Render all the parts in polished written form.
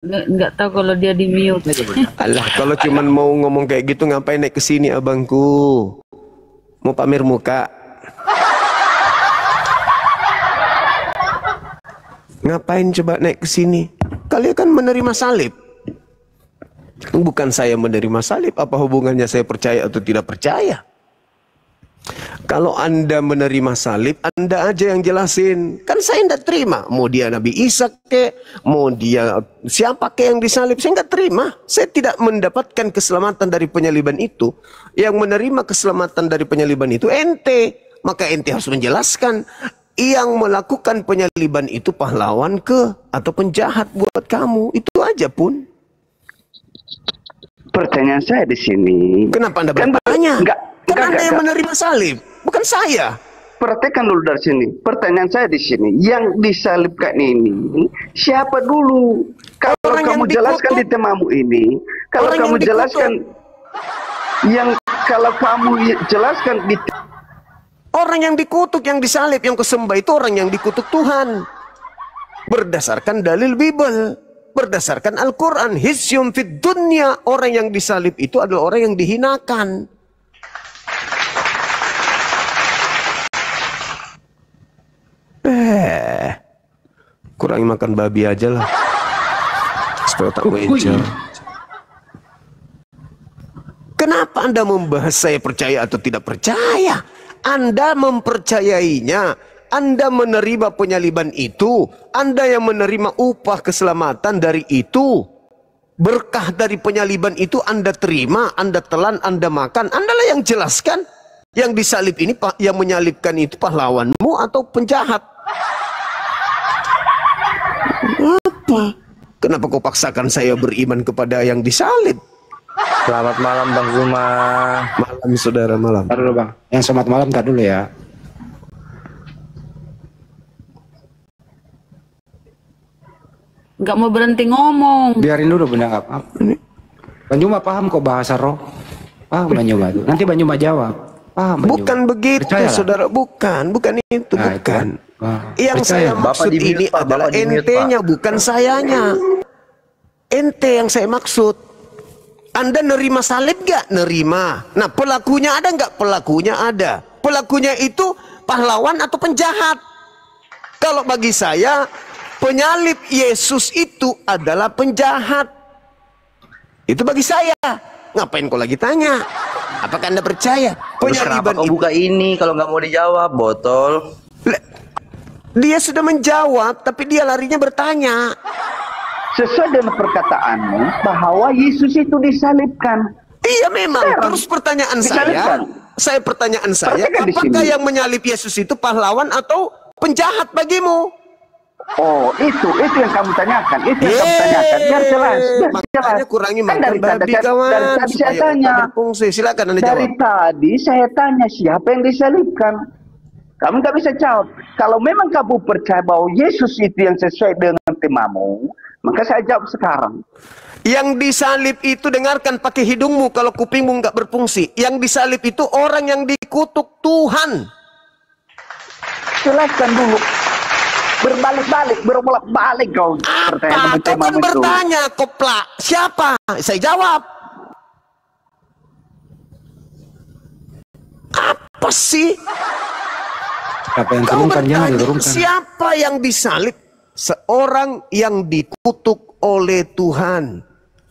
Nggak tahu kalau dia di mute. Alah, kalau cuman mau ngomong kayak gitu ngapain naik ke sini abangku? Mau pamer muka? Ngapain coba naik ke sini? Kalian kan menerima salib. Bukan saya menerima salib, apa hubungannya saya percaya atau tidak percaya? Kalau Anda menerima salib, Anda aja yang jelasin. Kan saya tidak terima. Mau dia Nabi Isa ke, mau dia siapa ke yang disalib, saya nggak terima. Saya tidak mendapatkan keselamatan dari penyaliban itu. Yang menerima keselamatan dari penyaliban itu ente. Maka ente harus menjelaskan. Yang melakukan penyaliban itu pahlawan ke atau penjahat buat kamu. Itu aja pun. Pertanyaan saya di sini. Kenapa Anda bertanya? Kan Anda yang menerima salib, bukan saya. Perhatikan dulu dari sini. Pertanyaan saya di sini, yang disalibkan ini siapa dulu? Kalau kamu jelaskan di temamu ini, kalau kamu jelaskan di orang yang dikutuk, yang disalib, yang kesembah itu orang yang dikutuk Tuhan. Berdasarkan dalil Bible, berdasarkan Al-Quran, hisyum fid dunya, orang yang disalib itu adalah orang yang dihinakan. Kurangi makan babi aja lah, supaya tak mengejar. Kenapa Anda membahas saya percaya atau tidak percaya? Anda mempercayainya, Anda menerima penyaliban itu, Anda yang menerima upah keselamatan dari itu, berkah dari penyaliban itu Anda terima, Anda telan, Anda makan, Anda lah yang jelaskan. Yang disalib ini, yang menyalibkan itu pahlawanmu atau penjahat? Apa? Kenapa kau paksakan saya beriman kepada yang disalib? Selamat malam Bang Zuma. Malam saudara, malam. Ntar dulu Bang, yang selamat malam ntar dulu ya. Nggak mau berhenti ngomong. Biarin dulu Bunda, nggak apa-apa. Bang Zuma paham kok bahasa roh. Paham Bang Zuma tuh. Nanti Bang Zuma jawab. Paham Bang bukan Zuma. Begitu percayalah. Saudara, bukan itu, nah, bukan. Yang saya maksud ini adalah ente-nya, bukan sayanya. Ente yang saya maksud. Anda nerima salib gak? Nerima. Nah, pelakunya ada nggak? Pelakunya ada. Pelakunya itu pahlawan atau penjahat? Kalau bagi saya, penyalib Yesus itu adalah penjahat. Itu bagi saya. Ngapain kau lagi tanya? Apakah Anda percaya? Penyaliban kau buka ini kalau nggak mau dijawab, botol. Dia sudah menjawab, tapi dia larinya bertanya. Sesuai dengan perkataanmu bahwa Yesus itu disalibkan. Iya memang. Terus pertanyaan pertanyaan saya, apakah yang menyalib Yesus itu pahlawan atau penjahat bagimu? Oh, itu yang kamu tanyakan. Itu yang kamu tanyakan. Biar jelas. Makanya kurangi makan babi, kawan. Dari tadi saya tanya. Silakan Anda jawab. Dari tadi saya tanya siapa yang disalibkan. Kamu nggak bisa jawab. Kalau memang kamu percaya bahwa Yesus itu yang sesuai dengan temamu, maka saya jawab sekarang. Yang disalib itu, dengarkan pakai hidungmu kalau kupingmu nggak berfungsi. Yang disalib itu orang yang dikutuk Tuhan. Jelaskan dulu. Berbalik kau. Apa? Kau kan bertanya, koplak. Siapa? Saya jawab. Apa sih? Apa yang turunkan, jangan diturunkan. Siapa yang disalib? Seorang yang dikutuk oleh Tuhan.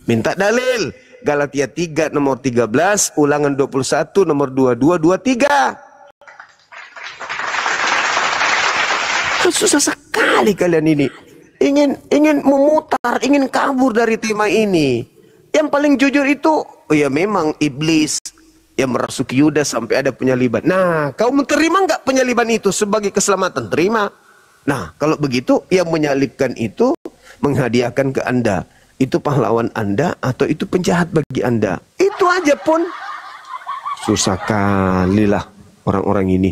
Minta dalil. Galatia 3 nomor 13, Ulangan 21 nomor 22, 23. Susah sekali kalian ini. Ingin memutar, ingin kabur dari tema ini. Yang paling jujur itu, ya memang iblis yang merasuki Yudas sampai ada penyaliban. Nah, kau menerima nggak penyaliban itu sebagai keselamatan? Terima. Nah, kalau begitu, yang menyalibkan itu menghadiahkan ke Anda. Itu pahlawan Anda atau itu penjahat bagi Anda? Itu aja pun. Susah kali lah orang-orang ini.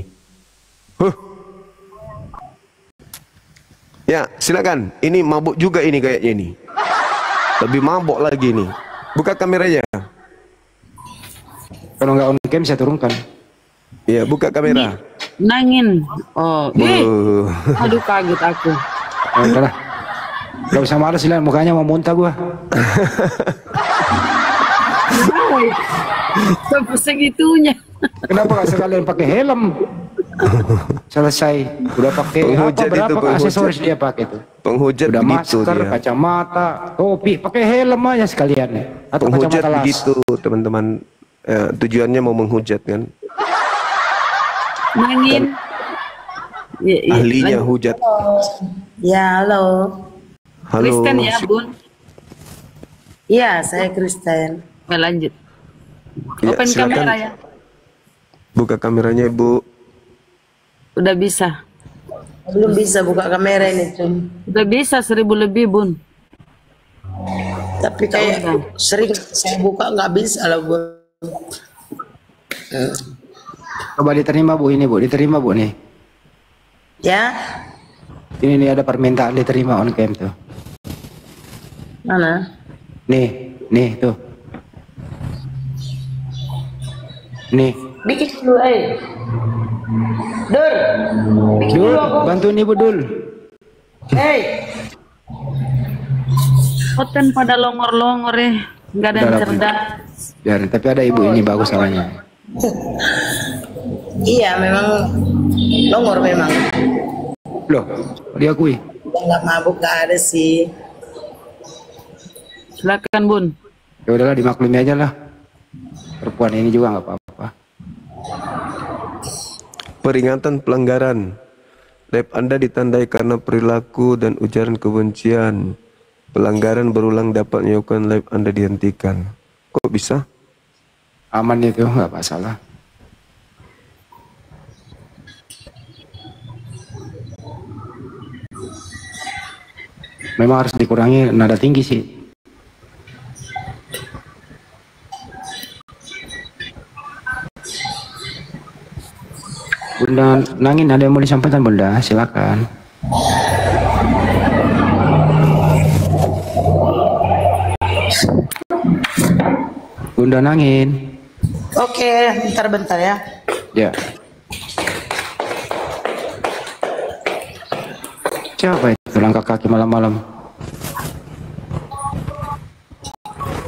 Ya, silakan. Ini mabuk juga ini kayaknya ini. Lebih mabuk lagi nih. Buka kameranya. Kalau nggak on cam saya turunkan. Iya, buka kamera. Nangin. Oh, aduh kaget aku. Udah lah. Gak usah males lihat mukanya mau muntah gua. Sampai segitunya. Kenapa gak sekalian pakai helm? Selesai. Udah pakai apa, berapa aksesoris dia pakai tuh? Penghujat udah begitu masker, dia. Kacamata, topi, pakai helm aja sekalian ya. Atau Penghujat kacamata las. begitu teman-teman. Tujuannya mau menghujat kan? Nangin. Ahlinya hujat. Ya, halo. Halo. Kristen ya, Bun. Iya, saya Kristen. Lanjut. Ya, Open silakan. kamera ya. Buka kameranya Ibu. Udah bisa. Belum bisa buka kamera ini, Cum. Udah bisa 1000 lebih, Bun. Tapi kayak sering saya buka nggak bisa lah, Bu. Coba diterima Bu, ini Bu, diterima Bu nih. Ya, Ini nih ada permintaan diterima on cam tuh. mana? Nih tuh. Nih. Bikin dulu, Dur, bikin Dul, dulu aku. bantu nih Bu Dul. Konten pada longor-longor ya. Nggak ada yang Udah lah, Bu. cerdas. Biar, tapi ada Ibu ini bagus soalnya. Iya, memang nomor memang. Loh, diakui. Nggak mabuk, nggak ada sih. Silakan, Bun. Ya udahlah dimaklumi aja lah. Perempuan ini juga nggak apa-apa. Peringatan pelanggaran. Live Anda ditandai karena perilaku dan ujaran kebencian. Pelanggaran berulang dapat menyebabkan live Anda dihentikan. Kok bisa? Aman itu, nggak masalah. Memang harus dikurangi nada tinggi sih. Bunda Nangin, ada yang mau disampaikan Bunda? Silakan. Bunda Nangin. Oke, bentar ya. Ya. Siapa itu langkah kaki malam-malam?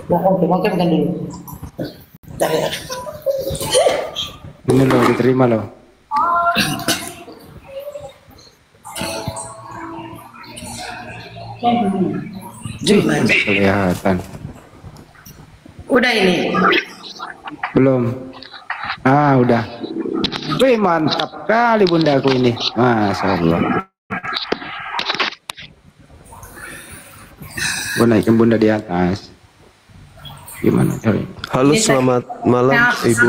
Oke, bukan dulu. Bentar ya. Ini loh, diterima loh. Kelihatan. Udah ini. Belum. Udah. Wih, mantap kali bundaku ini. Masya Allah. Gue naikin bunda di atas. Gimana cari? Halo, selamat malam Ibu.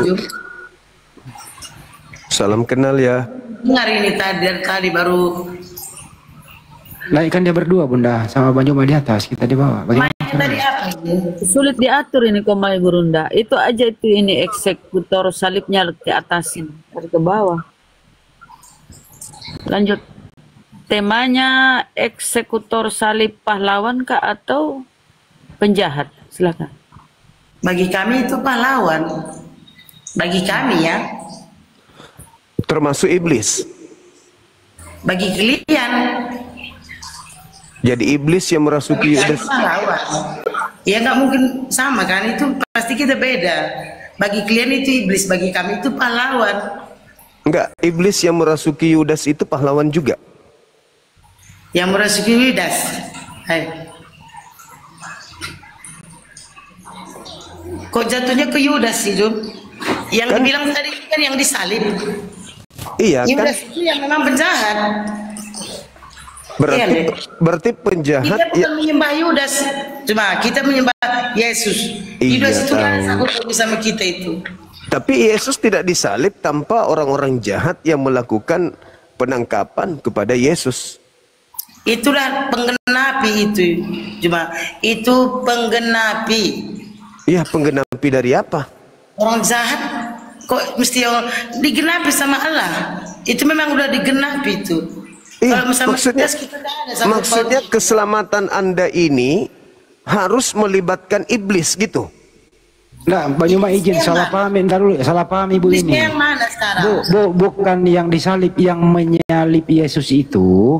Salam kenal ya. Dengar ini tadi baru. Naikkan dia berdua bunda, sama Bang Juma di atas, kita di bawah. Bagaimana? Mainnya tadi apa ini? Sulit diatur ini Komai Gurunda. Itu aja itu ini eksekutor salibnya ke atasin dari ke bawah. Lanjut. Temanya eksekutor salib pahlawan kah atau penjahat? Silakan. Bagi kami itu pahlawan. Bagi kami ya. Termasuk iblis. Bagi kalian. Jadi iblis yang merasuki Yudas. Pahlawan. Ya nggak mungkin sama kan, itu pasti kita beda. Bagi kalian itu iblis, bagi kami itu pahlawan. Enggak, iblis yang merasuki Yudas itu pahlawan juga. Yang merasuki Yudas. Hai. Kok jatuhnya ke Yudas sih, Jum? Yang Kan- dibilang tadi kan yang disalib. Iya kan? Yudas itu yang memang penjahat. Berarti Iya, Dek. berarti penjahat Kita ya. bukan menyembah Yudas, cuma kita menyembah Yesus. Iya, Yudas itu kan tahu. satu sama kita itu. Tapi Yesus tidak disalib tanpa orang-orang jahat yang melakukan penangkapan kepada Yesus. Itulah penggenapi itu, cuma itu penggenapi. Iya, penggenapi dari apa? Orang jahat kok mesti digenapi sama Allah. Itu memang udah digenapi itu. Iya, Kalau sama maksudnya Yudas kita nggak ada sama maksudnya Paulus. keselamatan Anda ini harus melibatkan iblis gitu. Nah, Bang Juma izin, salah paham, ntar dulu, salah paham ibu Iblisnya ini. yang mana sekarang? Bukan yang disalib, yang menyalib Yesus itu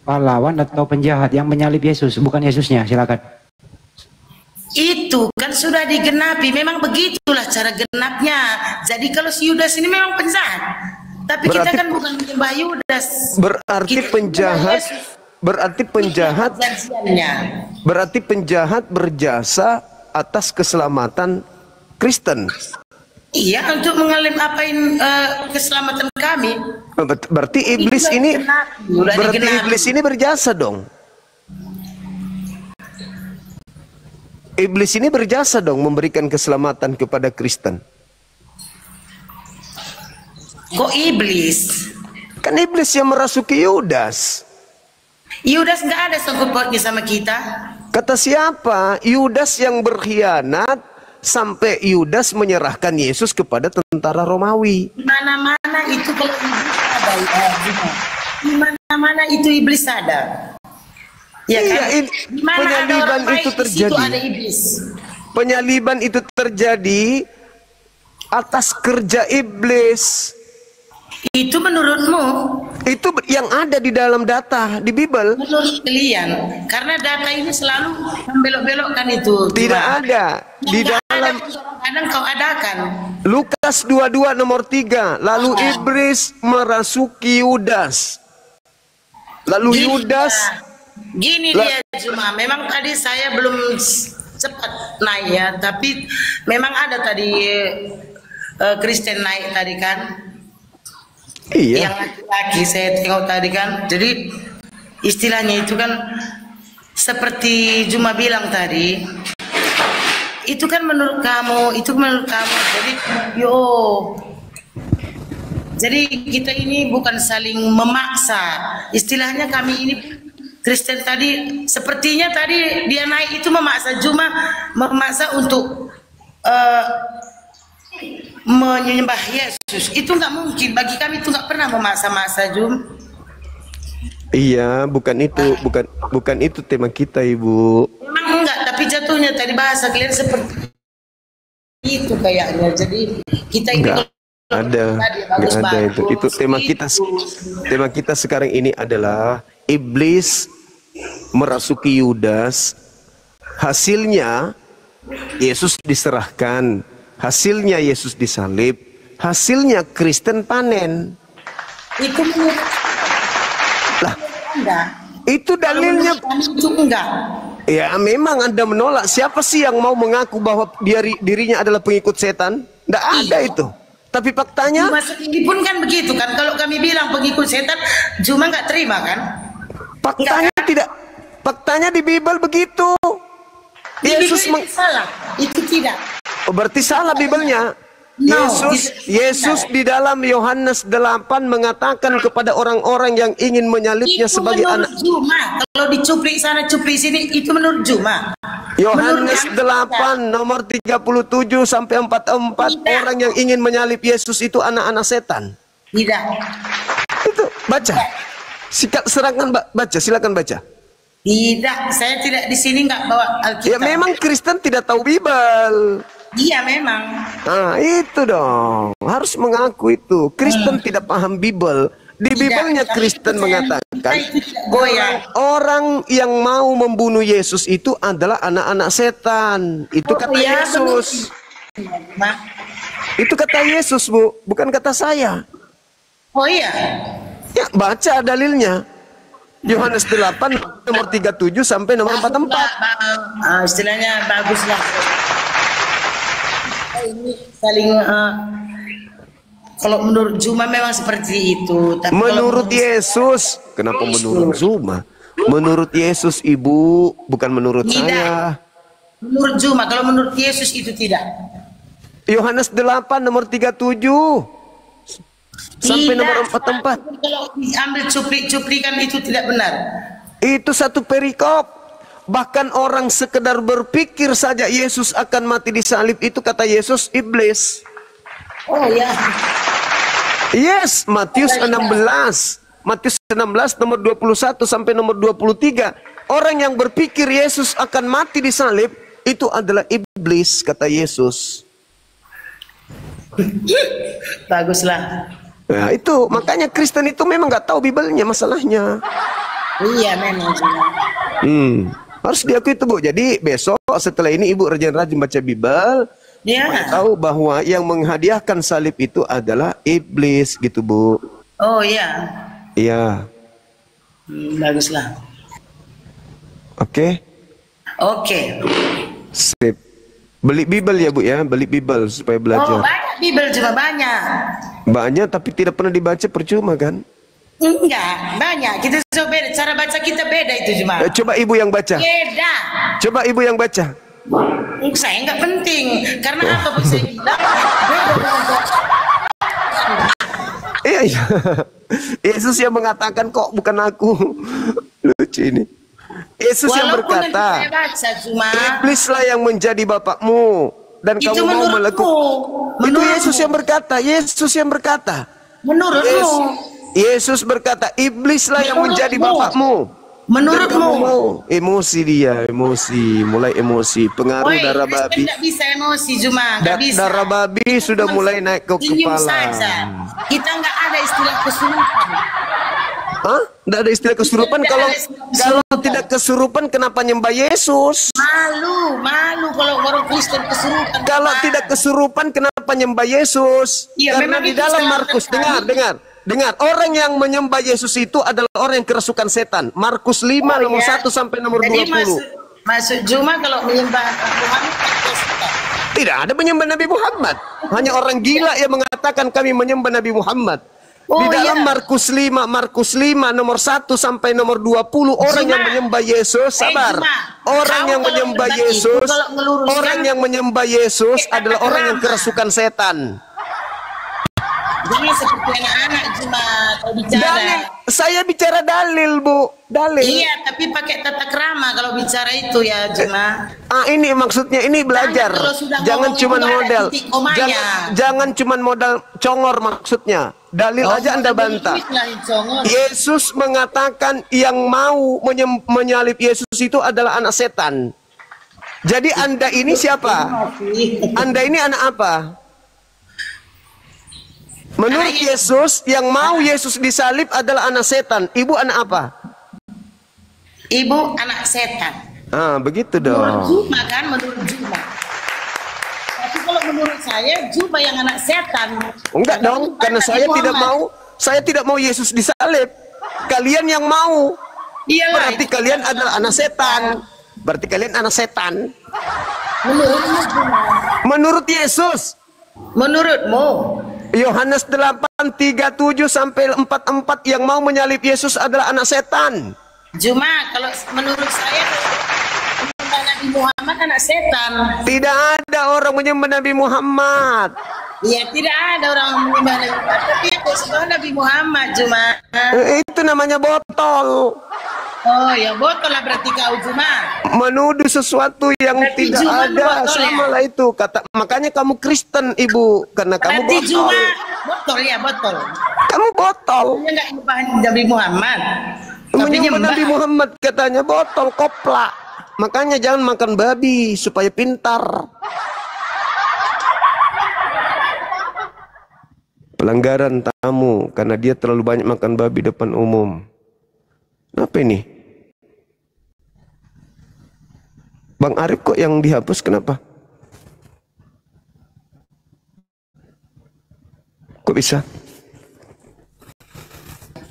pahlawan atau penjahat yang menyalib Yesus, bukan Yesusnya. Silakan. Itu kan sudah digenapi, memang begitulah cara genapnya. Jadi kalau si Yudas ini memang penjahat, tapi kita kan bukan menyembah Yudas. Berarti Kita penjahat, perjanjiannya. berarti penjahat berjasa atas keselamatan Kristen. Iya, untuk apain keselamatan kami. Berarti iblis ini, iblis ini berjasa dong. Iblis ini berjasa dong memberikan keselamatan kepada Kristen. Kok iblis? Kan iblis yang merasuki Yudas. Yudas nggak ada sangkut pautnya sama kita. Kata siapa? Yudas yang berkhianat sampai Yudas menyerahkan Yesus kepada tentara Romawi. Di mana-mana itu kalau iblis ada, di mana-mana itu iblis ada. Ya kan? Penyaliban itu terjadi. Ada iblis. Penyaliban itu terjadi atas kerja iblis. Itu menurutmu? Itu yang ada di dalam data di Bible. Menurut kalian, karena data ini selalu membelok-belokkan itu. Tidak ada di dalam. Kadang kau adakan. Lukas 22 nomor 3. Lalu iblis merasuki Yudas. Lalu Yudas. Gini dia cuma, memang tadi saya belum cepat naik ya, tapi memang ada tadi Kristen naik tadi kan. Iya. Yang laki-laki saya tengok tadi kan. Jadi istilahnya itu kan seperti Juma bilang tadi. Itu kan menurut kamu, itu menurut kamu. Jadi jadi kita ini bukan saling memaksa. Istilahnya kami ini Kristen tadi sepertinya tadi dia naik itu memaksa Juma, memaksa untuk menyembah Yesus. Itu nggak mungkin, bagi kami itu nggak pernah memaksa-maksa Jum. Iya, bukan itu tema kita, Ibu. Memang enggak, tapi jatuhnya tadi bahasa kalian seperti itu kayaknya. Jadi kita ini Nggak ada itu. Itu tema kita. Tema kita sekarang ini adalah iblis merasuki Yudas. Hasilnya Yesus diserahkan. Hasilnya Yesus disalib. Hasilnya Kristen panen. Itu menurut Lah, Anda. itu dalilnya. Itu enggak. Ya memang Anda menolak. Siapa sih yang mau mengaku bahwa dirinya adalah pengikut setan? Tidak ada itu. Tapi faktanya. Ini pun kan begitu kan. Kalau kami bilang pengikut setan, cuma nggak terima kan? Faktanya tidak. Faktanya di Bible begitu. Yesus itu salah. Itu tidak. Oh, berarti salah Biblenya. No, Yesus di dalam Yohanes 8 mengatakan kepada orang-orang yang ingin menyalibnya itu sebagai anak. Juma. Kalau dicuplik sana cuplik sini itu menurut Juma. Yohanes 8 nomor 37 sampai 44 Tidak. orang yang ingin menyalib Yesus itu anak-anak setan. Tidak. Itu baca. Silakan baca. Tidak, saya tidak di sini nggak bawa Alkitab. Ya memang Kristen tidak tahu Bible. Iya memang. Nah itu dong, harus mengaku itu. Kristen tidak paham Bible. Di Biblenya Kristen mengatakan orang yang mau membunuh Yesus itu adalah anak-anak setan. Itu kata Yesus. Itu kata Yesus, Bu, bukan kata saya. Oh iya. Ya, baca dalilnya. Yohanes 8 nomor 37 sampai nomor 44. Istilahnya bagus lah. Ini saling kalau menurut Juma memang seperti itu. Tapi menurut Yesus, kenapa menurut Juma? Menurut Yesus, Ibu, bukan menurut saya. Menurut Juma, kalau menurut Yesus itu tidak. Yohanes 8 nomor 37 sampai nomor 44. Kalau diambil cuplik-cuplikan itu tidak benar. Itu satu perikop. Bahkan orang sekedar berpikir saja Yesus akan mati di salib, itu kata Yesus iblis. Oh ya. Yes, Matius 16. Matius 16 nomor 21 sampai nomor 23. Orang yang berpikir Yesus akan mati di salib itu adalah iblis, kata Yesus. Baguslah. Nah, itu makanya Kristen itu memang nggak tahu Biblenya masalahnya. Iya memang Juma. Harus diakui itu, Bu. Jadi besok setelah ini Ibu rajin-rajin baca Bible. Ya. Tahu bahwa yang menghadiahkan salib itu adalah iblis gitu, Bu. Oh iya. Iya. Baguslah. Oke. Oke. Sip. Beli Bible ya, Bu ya. Beli Bible supaya Oh belajar. banyak Bible Juma, banyak. Banyak tapi tidak pernah dibaca, percuma kan? Enggak, banyak. Kita coba beda. Cara baca kita beda itu Juma. Coba Ibu yang baca. Beda. Coba Ibu yang baca. Saya nggak penting. Karena apa pun saya bilang. Iya, iya. Yesus yang mengatakan kok, bukan aku. Lucu ini. Yesus yang Walaupun nanti berkata, saya baca Juma. iblislah yang menjadi bapakmu dan Itu kamu mau menurutmu. melakukan. Itu Yesus yang berkata. Yesus yang berkata. Menurutmu. Yesus berkata, iblislah yang menjadi bapakmu. Menurutmu. Dan kamu mau. Emosi dia, emosi, mulai emosi, pengaruh darah babi. Tidak bisa emosi Juma, nggak bisa. Darah babi sudah mulai naik ke Senyum kepala. saja. Kita nggak ada istilah kesurupan. Hah? Tidak ada istilah kesurupan. Tidak Kalau ada istilah kalau kesurupan. tidak kesurupan, kenapa nyembah Yesus? Malu kalau orang Kristen kesurupan. Kalau Juma. tidak kesurupan, kenapa nyembah Yesus? Iya, Karena memang di itu dalam salah Markus, sekali. dengar, orang yang menyembah Yesus itu adalah orang yang kerasukan setan. Markus 5 nomor ya. 1 sampai nomor Jadi 20. Masuk Juma kalau menyembah Muhammad kesurupan. Tidak ada menyembah Nabi Muhammad. Hanya orang gila yang mengatakan kami menyembah Nabi Muhammad. Di Oh, dalam iya. Markus 5 nomor 1 sampai nomor 20 orang Juma. yang menyembah Yesus, sabar. Juma. Orang Kau yang kalau menyembah berbagi, Yesus, kalau ngeluruskan, orang yang menyembah Yesus kita adalah orang yang kerama. kerasukan setan. Jangan seperti anak-anak Juma kalau bicara. Dalil, saya bicara dalil, Bu. Dalil. Iya, tapi pakai tata krama kalau bicara itu ya Juma. Ini maksudnya ini belajar. Kalau sudah Jangan ngomong cuman itu ada modal. titik komanya. Jangan cuman modal congor maksudnya. Dalil aja Anda bantah. Yesus mengatakan yang mau menyalib Yesus itu adalah anak setan. Jadi Anda ini siapa? Anda ini anak apa? Menurut Yesus, yang mau Yesus disalib adalah anak setan. Ibu anak apa? Ibu anak setan. Begitu Menurut dong. Juma kan, menurut Juma. Tapi kalau menurut saya, Juma yang anak setan. Enggak dong, karena saya tidak mau. Saya tidak mau Yesus disalib. Kalian yang mau. Iyalah, Berarti itu kalian kan adalah anak setan. Berarti kalian anak setan. menurutmu Juma. Menurut Yesus. Menurutmu. Yohanes 8:37 sampai 44 yang mau menyalib Yesus adalah anak setan. Juma, kalau menurut saya menyembah Nabi Muhammad anak setan. Tidak ada orang menyembah Nabi Muhammad. Ya tidak ada orang menyembah Nabi Muhammad. Tapi yang disembah Nabi Muhammad Juma. Itu namanya botol. Oh ya botol lah berarti kau Juma. Menuduh sesuatu yang Berarti tidak Juma ada. botol ya? Sama lah itu kata. Makanya kamu Kristen, Ibu, karena kamu Berarti botol. Juma botol ya botol. Kamu botol. Dia nggak nyembah Nabi Muhammad. Tapi Menyembah nyembah. Nabi Muhammad katanya botol koplak. Makanya jangan makan babi supaya pintar. Pelanggaran tamu karena dia terlalu banyak makan babi depan umum. Apa ini? Bang Arif kok yang dihapus, kenapa? Kok bisa?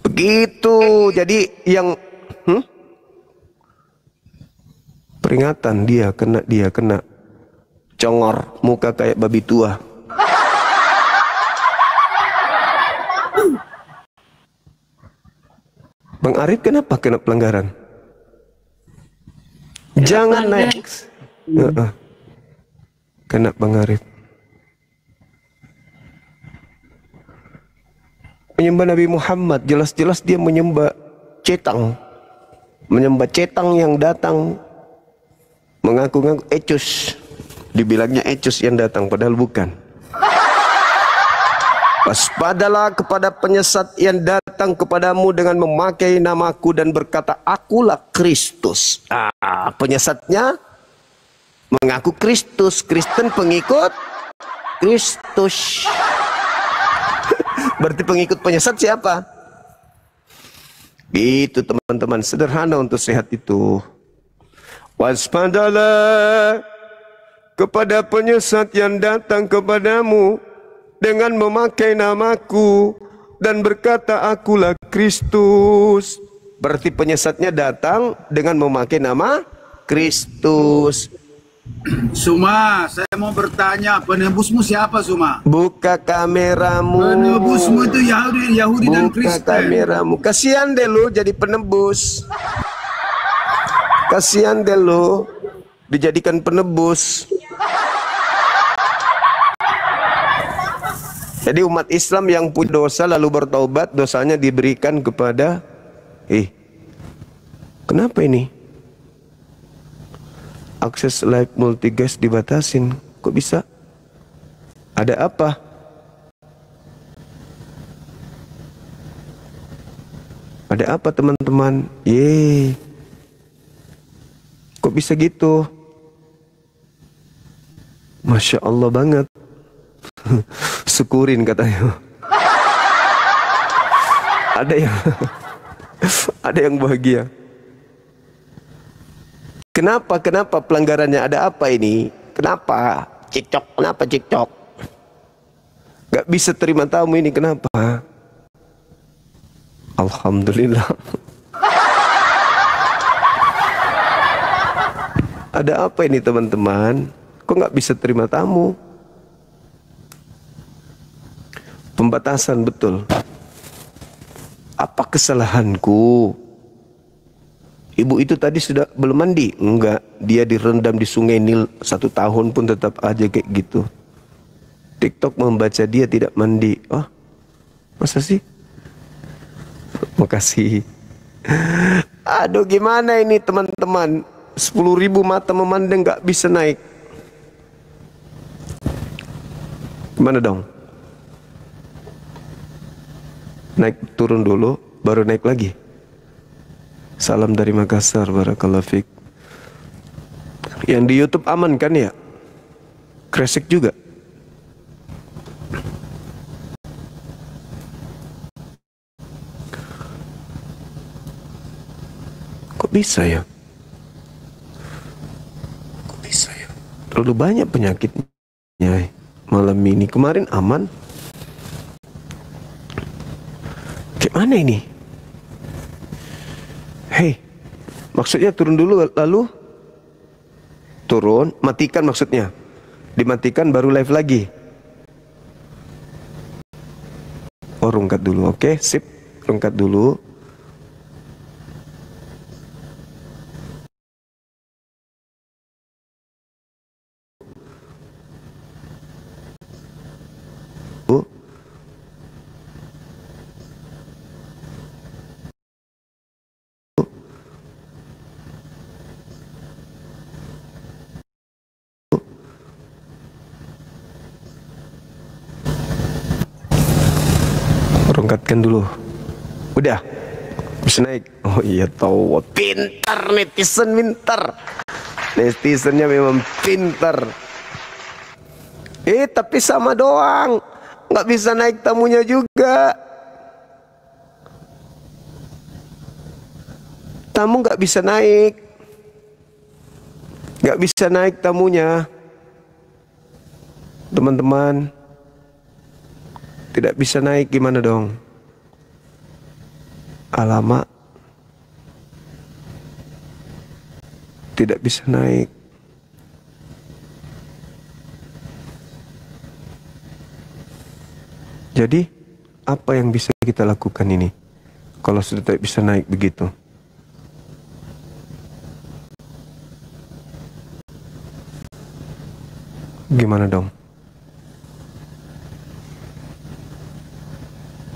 Begitu. Jadi yang peringatan dia kena congor, muka kayak babi tua. Bang Arif kenapa kena pelanggaran? Jangan naik. Kena Bang Arif. Menyembah Nabi Muhammad, jelas-jelas dia menyembah cetang. Menyembah cetang yang datang mengaku-ngaku Ecus. Dibilangnya Ecus yang datang, padahal bukan. Waspadalah kepada penyesat yang datang kepadamu dengan memakai namaku dan berkata, akulah Kristus. Penyesatnya mengaku Kristus. Kristen pengikut Kristus. Berarti pengikut penyesat siapa? Itu teman-teman, sederhana untuk sehat itu. Waspadalah kepada penyesat yang datang kepadamu dengan memakai namaku dan berkata akulah Kristus. Berarti penyesatnya datang dengan memakai nama Kristus. Suma, saya mau bertanya, penebusmu siapa Suma? Buka kameramu. Penebusmu itu Yahudi dan Kristen. Buka kameramu. Kasihan deh lu jadi penebus. Kasihan deh lu dijadikan penebus. Jadi umat Islam yang punya dosa lalu bertaubat, dosanya diberikan kepada kenapa ini? Akses live multigas dibatasin. Kok bisa? Ada apa? Ada apa teman-teman? Kok bisa gitu? Masya Allah banget. Syukurin katanya. Ada yang bahagia. Kenapa pelanggarannya? Ada apa ini? Kenapa cekcok? Kenapa cekcok? Gak bisa terima tamu ini, kenapa? Alhamdulillah. Ada apa ini teman-teman? Kok gak bisa terima tamu? Pembatasan betul. Apa kesalahanku? Ibu itu tadi sudah belum mandi? Enggak, dia direndam di sungai Nil 1 tahun pun tetap aja kayak gitu. TikTok membaca dia tidak mandi. Oh, masa sih? Makasih. Aduh, gimana ini teman-teman? 10.000 mata memandang gak bisa naik. Gimana dong? Naik turun dulu, baru naik lagi. Salam dari Makassar, barakallahu fiik. Yang di YouTube aman kan ya? Kresek juga. Kok bisa ya? Terlalu banyak penyakitnya malam ini. Kemarin aman. Gimana ini? Hei, maksudnya turun dulu lalu turun, matikan maksudnya. Dimatikan baru live lagi. Oh, rungkat dulu. Oke, sip. Rungkat dulu. Rongkatkan dulu. Udah bisa naik. Oh iya, tahu. Pintar netizen, pintar. Netizennya memang pintar. Tapi sama doang, nggak bisa naik tamunya juga. Tamu nggak bisa naik. Nggak bisa naik tamunya. Teman-teman, tidak bisa naik, gimana dong? Alamak, tidak bisa naik. Jadi apa yang bisa kita lakukan ini kalau sudah tidak bisa naik begitu? Gimana dong?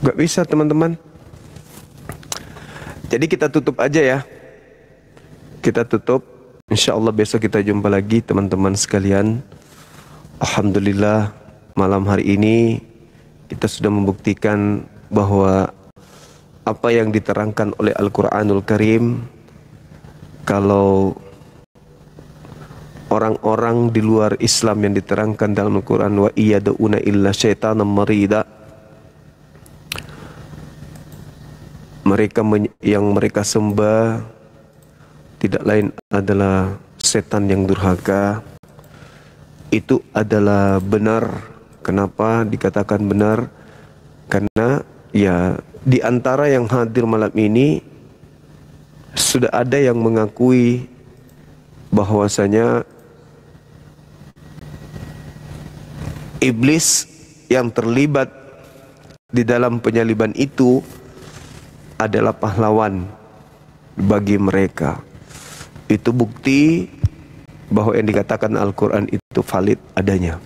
Gak bisa teman-teman. Jadi kita tutup aja ya. Kita tutup. Insya Allah besok kita jumpa lagi teman-teman sekalian. Alhamdulillah malam hari ini kita sudah membuktikan bahwa apa yang diterangkan oleh Al-Quranul Karim, kalau orang-orang di luar Islam yang diterangkan dalam Al-Quran, wa iyada'una illa syaitanan marida, yang mereka sembah tidak lain adalah setan yang durhaka. Itu adalah benar. Kenapa dikatakan benar? Karena ya di antara yang hadir malam ini sudah ada yang mengakui bahwasanya iblis yang terlibat di dalam penyaliban itu adalah pahlawan bagi mereka. Itu bukti bahwa yang dikatakan Al-Quran itu valid adanya.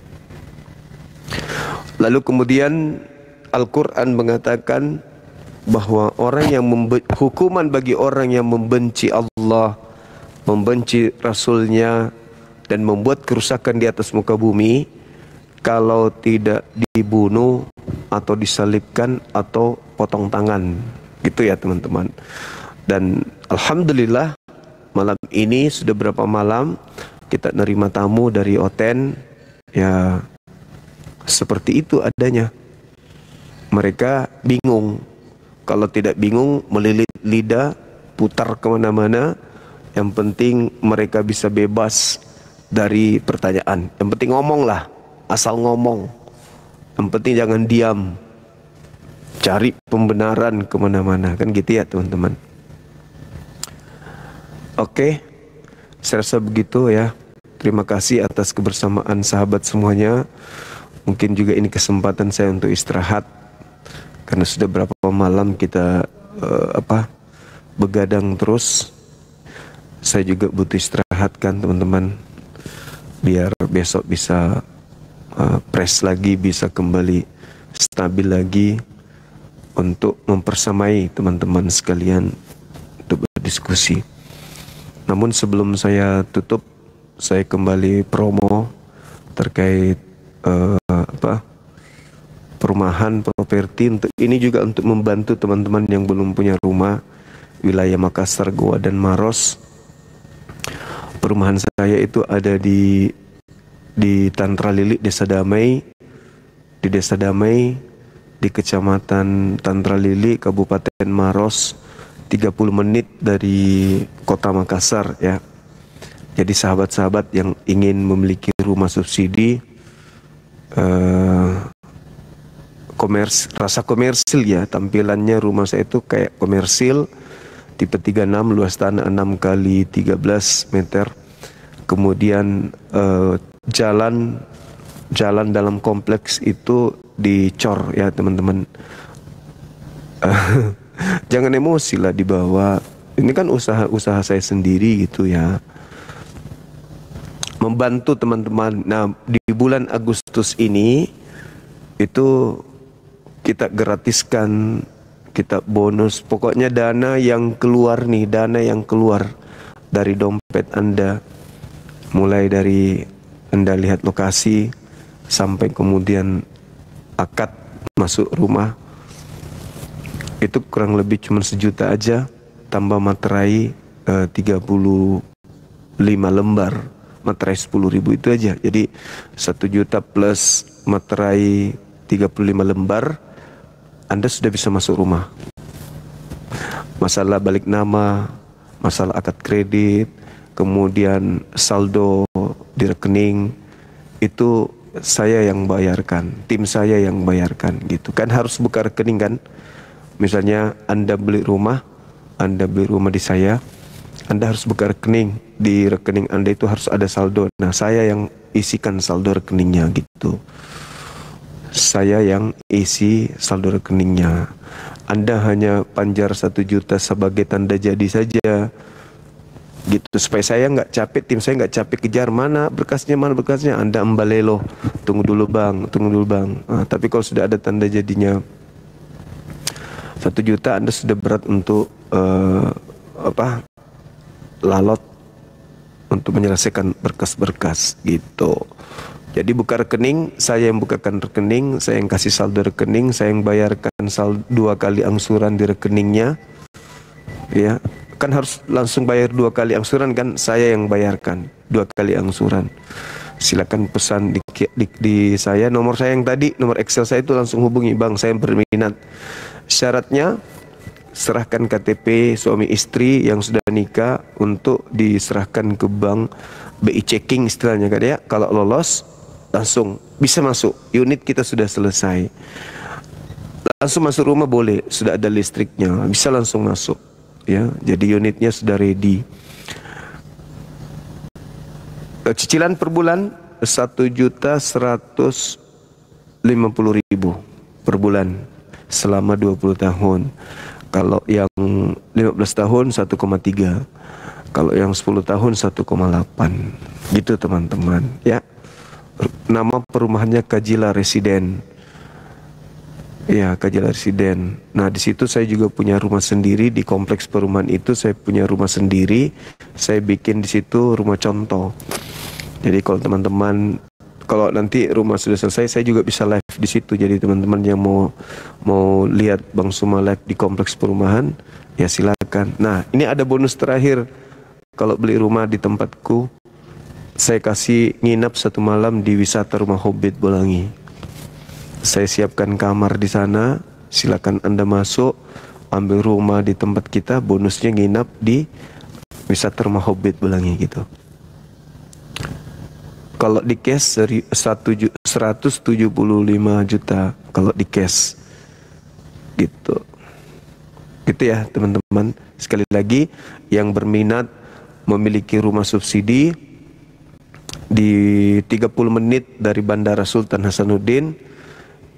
Lalu kemudian Al-Quran mengatakan bahwa hukuman bagi orang yang membenci Allah, membenci Rasulnya, dan membuat kerusakan di atas muka bumi, kalau tidak dibunuh atau disalibkan atau potong tangan. Gitu ya teman-teman. Dan Alhamdulillah malam ini sudah berapa malam kita nerima tamu dari Oten. Ya seperti itu adanya. Mereka bingung. Kalau tidak bingung, melilit lidah, putar kemana-mana. Yang penting mereka bisa bebas dari pertanyaan. Yang penting ngomong lah, asal ngomong. Yang penting jangan diam. Cari pembenaran kemana-mana. Kan gitu ya teman-teman. Oke, saya rasa begitu ya. Terima kasih atas kebersamaan sahabat semuanya. Mungkin juga ini kesempatan saya untuk istirahat, karena sudah berapa malam kita begadang terus. Saya juga butuh istirahat kan teman-teman, biar besok bisa press lagi, bisa kembali stabil lagi untuk mempersamai teman-teman sekalian untuk berdiskusi. Namun sebelum saya tutup, saya kembali promo terkait perumahan, properti. Untuk ini juga untuk membantu teman-teman yang belum punya rumah, wilayah Makassar, Goa, dan Maros. Perumahan saya itu ada di Tantra Lili, Desa Damai. Di Desa Damai, di Kecamatan Tantra Lili, Kabupaten Maros, 30 menit dari kota Makassar ya. Jadi sahabat-sahabat yang ingin memiliki rumah subsidi, rasa komersil ya, tampilannya rumah saya itu kayak komersil, tipe 36, luas tanah 6 kali 13 meter. Kemudian jalan dalam kompleks itu dicor ya teman-teman. Jangan emosi lah dibawa. Ini kan usaha saya sendiri gitu ya, membantu teman-teman. Nah di bulan Agustus ini itu kita gratiskan, kita bonus. Pokoknya dana yang keluar nih, dana yang keluar dari dompet Anda, mulai dari Anda lihat lokasi sampai kemudian akad masuk rumah, itu kurang lebih cuma 1 juta aja, tambah materai 35 lembar, materai 10.000 itu aja. Jadi 1 juta plus materai 35 lembar, Anda sudah bisa masuk rumah. Masalah balik nama, masalah akad kredit, kemudian saldo di rekening, itu saya yang bayarkan, tim saya yang bayarkan gitu. Kan harus buka rekening kan. Misalnya Anda beli rumah di saya, Anda harus buka rekening. Di rekening Anda itu harus ada saldo. Nah saya yang isikan saldo rekeningnya gitu. Saya yang isi saldo rekeningnya. Anda hanya panjar 1 juta sebagai tanda jadi saja gitu, supaya saya nggak capek, tim saya nggak capek kejar mana berkasnya. Anda embalelo, tunggu dulu bang. Nah, tapi kalau sudah ada tanda jadinya 1 juta, Anda sudah berat untuk lalot untuk menyelesaikan berkas-berkas gitu. Jadi buka rekening, saya yang bukakan rekening, saya yang kasih saldo rekening, saya yang bayarkan 2 kali angsuran di rekeningnya. Ya, kan harus langsung bayar 2 kali angsuran kan, saya yang bayarkan 2 kali angsuran. Silakan pesan di saya, nomor saya yang tadi, nomor Excel saya itu langsung hubungi, bang saya berminat. Syaratnya serahkan KTP suami istri yang sudah nikah untuk diserahkan ke bank, BI checking istilahnya kan ya. Kalau lolos langsung bisa masuk, unit kita sudah selesai. Langsung masuk rumah boleh, sudah ada listriknya, bisa langsung masuk ya. Jadi unitnya sudah ready. Cicilan per bulan 1.150.000 per bulan selama 20 tahun. Kalau yang 15 tahun 1,3. Kalau yang 10 tahun 1,8. Gitu teman-teman ya. Nama perumahannya Kajila Residen. Ya, Kajila Residen. Nah, di situ saya juga punya rumah sendiri di kompleks perumahan itu. Saya punya rumah sendiri. Saya bikin di situ rumah contoh. Jadi kalau teman-teman, kalau nanti rumah sudah selesai, saya juga bisa live di situ. Jadi teman-teman yang mau lihat Bang Suma live di kompleks perumahan, ya silakan. Nah, ini ada bonus terakhir. Kalau beli rumah di tempatku, saya kasih nginap 1 malam di wisata Rumah Hobbit Bolangi. Saya siapkan kamar di sana, silakan Anda masuk, ambil rumah di tempat kita, bonusnya nginap di wisata Rumah Hobbit Bolangi gitu. Kalau di cash 175 juta kalau di cash gitu. Gitu ya teman-teman. Sekali lagi, yang berminat memiliki rumah subsidi di 30 menit dari Bandara Sultan Hasanuddin,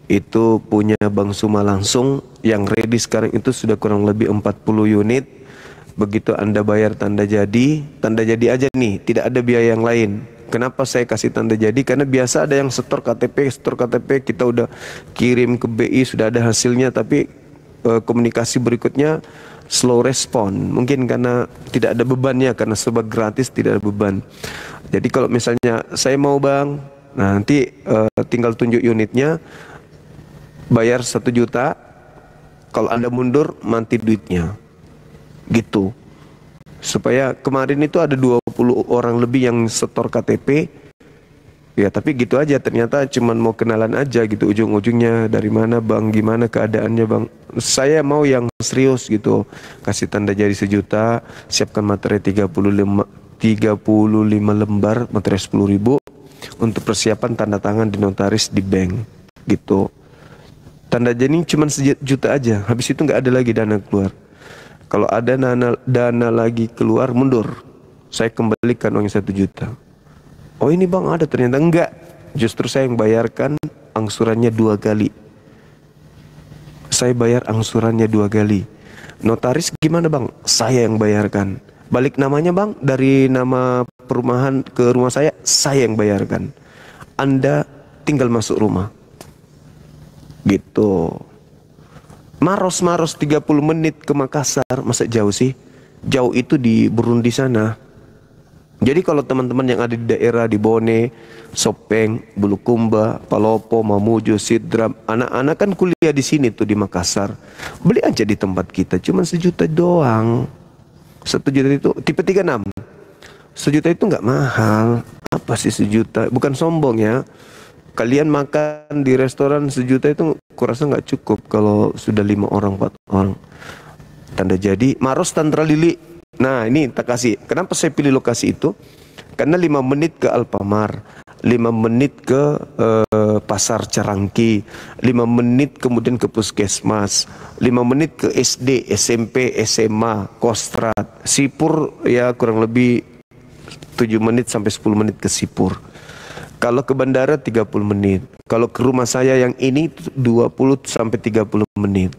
itu punya Bang Suma langsung. Yang ready sekarang itu sudah kurang lebih 40 unit. Begitu Anda bayar tanda jadi aja nih, tidak ada biaya yang lain. Kenapa saya kasih tanda jadi? Karena biasa ada yang setor KTP, kita udah kirim ke BI, sudah ada hasilnya, tapi komunikasi berikutnya slow respon. Mungkin karena tidak ada bebannya, karena sebab gratis tidak ada beban. Jadi kalau misalnya saya mau bang, nah nanti tinggal tunjuk unitnya, bayar 1 juta, kalau Anda mundur mati duitnya gitu. Supaya kemarin itu ada 20 orang lebih yang setor KTP ya, tapi gitu aja, ternyata cuman mau kenalan aja gitu. Ujung-ujungnya dari mana bang, gimana keadaannya bang, saya mau yang serius gitu. Kasih tanda jadi 1 juta, siapkan materi 35 lembar, materi 10.000 untuk persiapan tanda tangan di notaris di bank gitu. Tanda jadi cuma 1 juta aja, habis itu nggak ada lagi dana keluar. Kalau ada dana lagi keluar, mundur, saya kembalikan uangnya 1 juta. Oh ini bang ada, ternyata enggak, justru saya yang bayarkan angsurannya 2 kali. Saya bayar angsurannya 2 kali. Notaris gimana bang? Saya yang bayarkan. Balik namanya bang, dari nama perumahan ke rumah saya yang bayarkan. Anda tinggal masuk rumah gitu. Maros 30 menit ke Makassar, masa jauh sih? Jauh itu di Burundi sana. Jadi kalau teman-teman yang ada di daerah di Bone, Sopeng, Bulukumba, Palopo, Mamuju, Sidrap, anak-anak kan kuliah di sini tuh di Makassar. Beli aja di tempat kita, cuma 1 juta doang. 1 juta itu tipe 36. 1 juta itu nggak mahal. Apa sih 1 juta? Bukan sombong ya. Kalian makan di restoran 1 juta itu kurasa nggak cukup kalau sudah 5 orang 4 orang. Tanda jadi Maros Tantra Lili. Nah ini tak kasih. Kenapa saya pilih lokasi itu? Karena 5 menit ke Alfamart, 5 menit ke Pasar Carangki, 5 menit kemudian ke Puskesmas, 5 menit ke SD, SMP, SMA, Kostrad, Sipur ya kurang lebih 7 menit sampai 10 menit ke Sipur. Kalau ke bandara 30 menit. Kalau ke rumah saya yang ini 20 sampai 30 menit.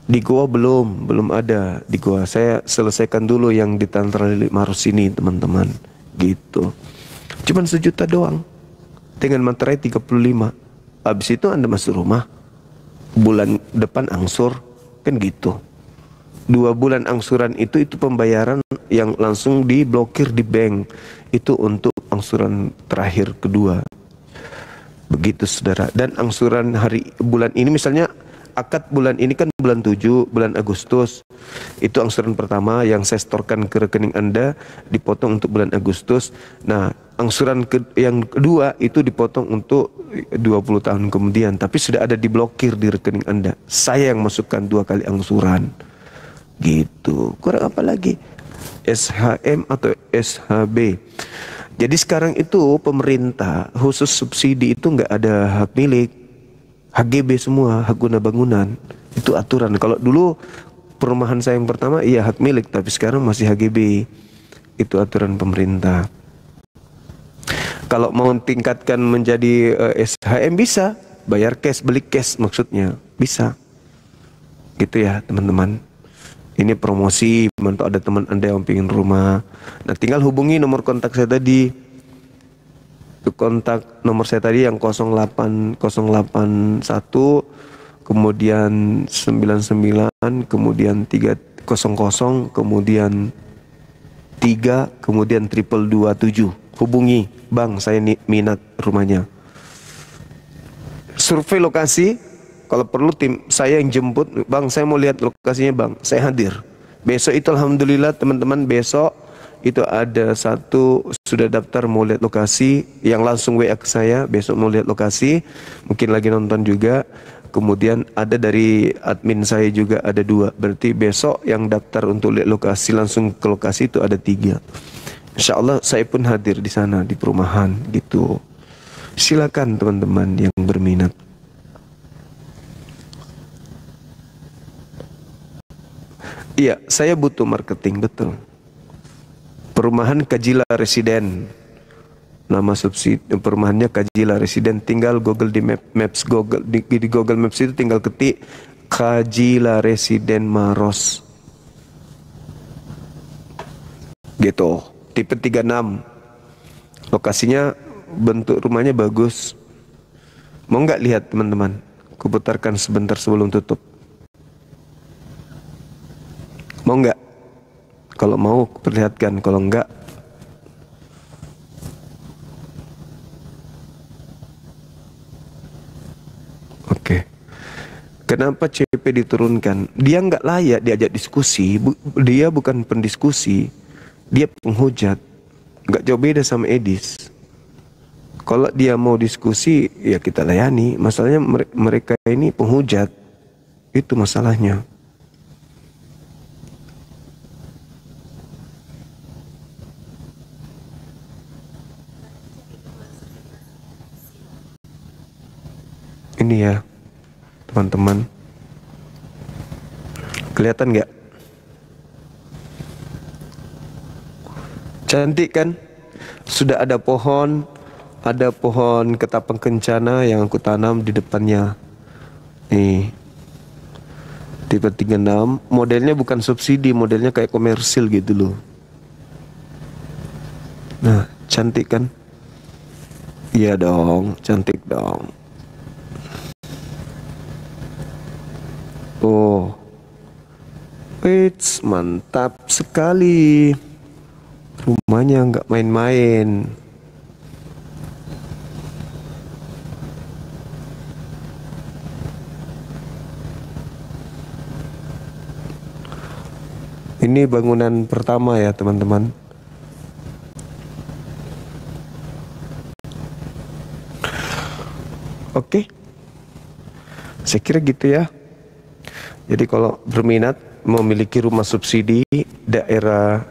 Di Goa belum ada di Goa. Saya selesaikan dulu yang di Tantra Lili Maros ini teman-teman. Gitu. Cuman 1 juta doang. Dengan materai 35. Habis itu Anda masuk rumah. Bulan depan angsur. Kan gitu. 2 bulan angsuran itu pembayaran yang langsung diblokir di bank. Itu untuk angsuran terakhir kedua. Begitu saudara. Dan angsuran bulan ini misalnya akad bulan ini kan bulan 7, bulan Agustus. Itu angsuran pertama yang saya setorkan ke rekening Anda, dipotong untuk bulan Agustus. Nah, angsuran yang kedua itu dipotong untuk 20 tahun kemudian. Tapi sudah ada diblokir di rekening Anda. Saya yang masukkan 2 kali angsuran. gitu. Kurang apa lagi? SHM atau SHB. Jadi sekarang itu pemerintah khusus subsidi itu nggak ada hak milik, HGB semua, hak guna bangunan. Itu aturan. Kalau dulu perumahan saya yang pertama iya hak milik, tapi sekarang masih HGB. Itu aturan pemerintah. Kalau mau tingkatkan menjadi SHM bisa, bayar cash, beli cash maksudnya, bisa. Gitu ya teman-teman. Ini promosi, untuk ada teman Anda yang pengen rumah. Nah tinggal hubungi nomor kontak saya tadi. Kontak nomor saya tadi yang 08081, kemudian 99, kemudian 300, kemudian 3, kemudian 227. Hubungi, Bang saya minat rumahnya. Survei lokasi. Kalau perlu tim saya yang jemput, Bang saya mau lihat lokasinya Bang, saya hadir. Besok itu alhamdulillah teman-teman, besok itu ada satu sudah daftar mau lihat lokasi, yang langsung WA ke saya, besok mau lihat lokasi, mungkin lagi nonton juga. Kemudian ada dari admin saya juga ada 2, berarti besok yang daftar untuk lihat lokasi langsung ke lokasi itu ada 3. Insya Allah saya pun hadir di sana di perumahan gitu. Silakan teman-teman yang berminat. Iya, saya butuh marketing, betul. Perumahan Kajila Residen. Nama subsidi perumahannya Kajila Residen. Tinggal Google di Maps, di Google Maps itu tinggal ketik Kajila Residen Maros. Gitu. Tipe 36. Lokasinya, bentuk rumahnya bagus. Mau nggak lihat teman-teman? Kuputarkan sebentar sebelum tutup. Mau nggak? Kalau mau perlihatkan, kalau enggak oke. Kenapa CP diturunkan? Dia nggak layak diajak diskusi. Dia bukan pendiskusi, dia penghujat. Nggak jauh beda sama Edis. Kalau dia mau diskusi, ya kita layani. Masalahnya mereka ini penghujat. Itu masalahnya. Ini ya teman-teman, kelihatan nggak? Cantik kan? Sudah ada pohon ketapang kencana yang aku tanam di depannya. Nih, tipe 36, modelnya bukan subsidi, modelnya kayak komersil gitu loh. Nah, cantik kan? Iya dong, cantik dong. Oh, wits, mantap sekali. Rumahnya nggak main-main. Ini bangunan pertama ya teman-teman. Oke, saya kira gitu ya. Jadi kalau berminat memiliki rumah subsidi daerah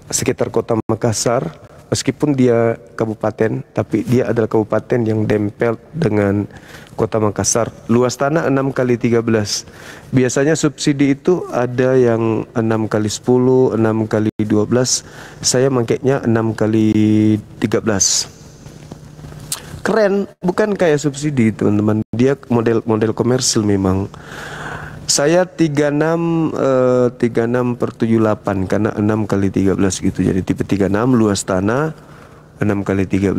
sekitar kota Makassar, meskipun dia kabupaten, tapi dia adalah kabupaten yang dempel dengan kota Makassar. Luas tanah 6x13. Biasanya subsidi itu ada yang 6x10, 6x12. Saya makainya 6x13. Keren, bukan kayak subsidi teman-teman. Dia model komersil memang. Saya 36/78 karena 6x13 gitu. Jadi tipe 36, luas tanah 6x13.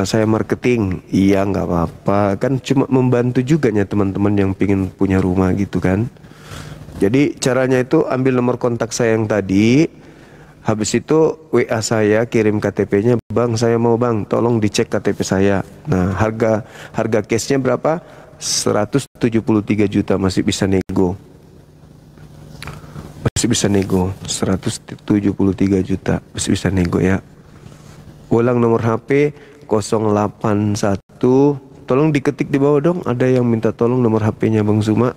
Saya marketing, iya nggak apa-apa. Kan cuma membantu juga ya teman-teman yang pingin punya rumah gitu kan. Jadi caranya itu ambil nomor kontak saya yang tadi. Habis itu WA saya, kirim KTP-nya, Bang saya mau Bang, tolong dicek KTP saya. Nah harga cashnya berapa? 173 juta, masih bisa nego. Masih bisa nego, 173 juta, masih bisa nego ya. Ulang nomor HP 081, tolong diketik di bawah dong, ada yang minta tolong nomor HP-nya Bang Zuma.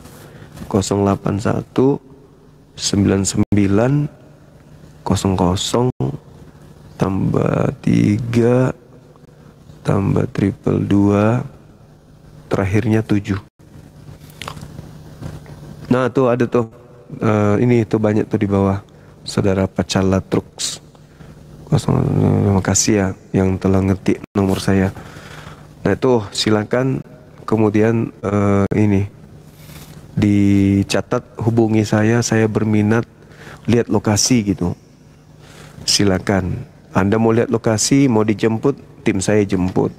081 99 00 tambah 3 tambah 222 terakhirnya 7. Nah tuh ada tuh ini tuh banyak tuh di bawah, saudara Pacala Trucks. Terima kasih ya yang telah ngetik nomor saya. Nah itu silakan kemudian ini dicatat, hubungi saya berminat lihat lokasi gitu. Silakan. Anda mau lihat lokasi, mau dijemput, tim saya jemput.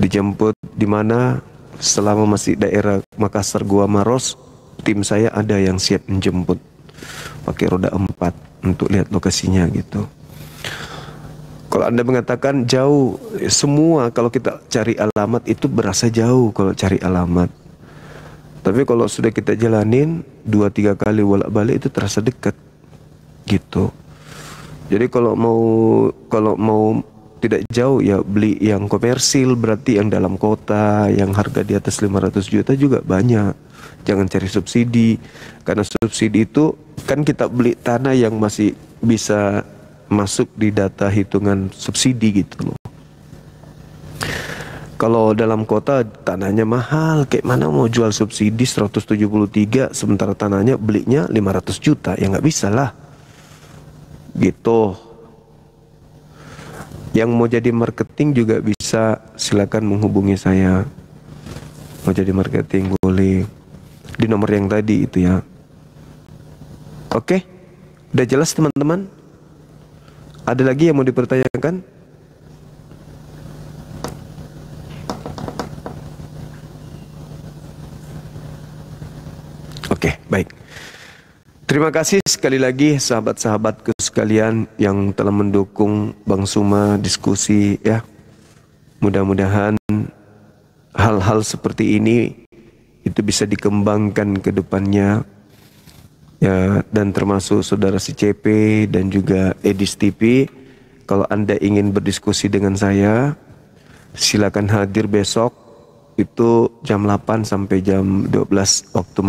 Dijemput di mana? Selama masih daerah Makassar, Gua Maros, tim saya ada yang siap menjemput pakai roda 4 untuk lihat lokasinya gitu. Kalau Anda mengatakan jauh, semua kalau kita cari alamat itu berasa jauh kalau cari alamat. Tapi kalau sudah kita jalanin 2-3 kali bolak-balik itu terasa dekat gitu. Jadi kalau mau tidak jauh ya beli yang komersil, berarti yang dalam kota, yang harga di atas 500 juta juga banyak. Jangan cari subsidi, karena subsidi itu kan kita beli tanah yang masih bisa masuk di data hitungan subsidi gitu loh. Kalau dalam kota tanahnya mahal, kayak mana mau jual subsidi 173 sementara tanahnya belinya 500 juta, ya nggak bisa lah gitu. Yang mau jadi marketing juga bisa, silakan menghubungi saya. Mau jadi marketing boleh di nomor yang tadi itu ya. Oke, udah jelas teman-teman? Ada lagi yang mau dipertanyakan? Oke, baik. Terima kasih sekali lagi sahabat-sahabatku sekalian yang telah mendukung Bang Suma diskusi ya. Mudah-mudahan hal-hal seperti ini itu bisa dikembangkan ke depannya ya, dan termasuk saudara si CP dan juga Edis TV. Kalau Anda ingin berdiskusi dengan saya, silakan hadir besok itu jam 8 sampai jam 12 waktu